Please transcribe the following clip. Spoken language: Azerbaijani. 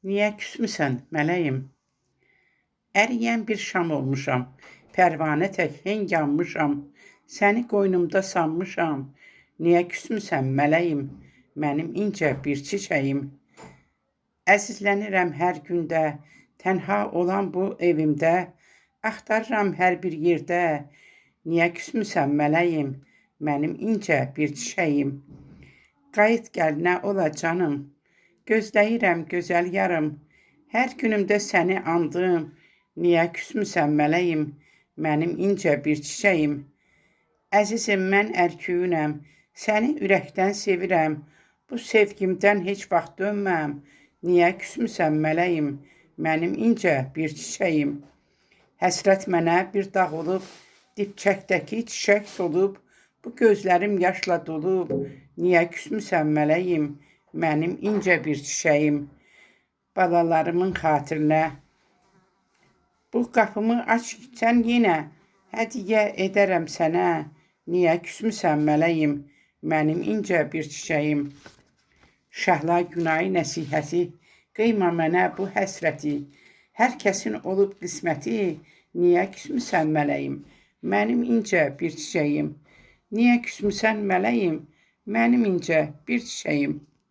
Niyə küsmüsən mələyim? Əriyən bir şam olmuşam, pərvanə tək heng yanmışam, səni qoynumda sanmışam. Niyə küsmüsən mələyim, mənim incə bir çiçəyim? Əzizlənirəm hər gündə, tənha olan bu evimdə, axtarıram hər bir yerdə. Niyə küsmüsən mələyim, mənim incə bir çiçəyim? Qayıt gəl, nə ola canım, gözləyirəm gözəl yarım. Hər günümdə səni andım, niyə küsmüsən mələyim, mənim incə bir çiçəyim? Əzizim, mən ərküyünəm, səni ürəkdən sevirəm. Bu sevgimdən heç vaxt dönməm. Niyə küsmüsən mələyim, mənim incə bir çiçəyim? Həsrət mənə bir dağ olub, dibçəkdəki çiçək solub. Bu gözlərim yaşla dolub, niyə küsmüsən mələyim, mənim incə bir çiçəyim? Balalarımın xatirinə bu qapımı aç sən yenə, hədiyyə edərəm sənə. Niyə küsmüsən mələyim, mənim incə bir çiçəyim? Şəhla Günay nəsihəti, qıyma mənə bu həsrəti. Hər kəsin olub qisməti, niyə küsmüsən mələyim, mənim incə bir çiçəyim? Niyə küsmüsən mələyim, mənim incə bir çiçəyim?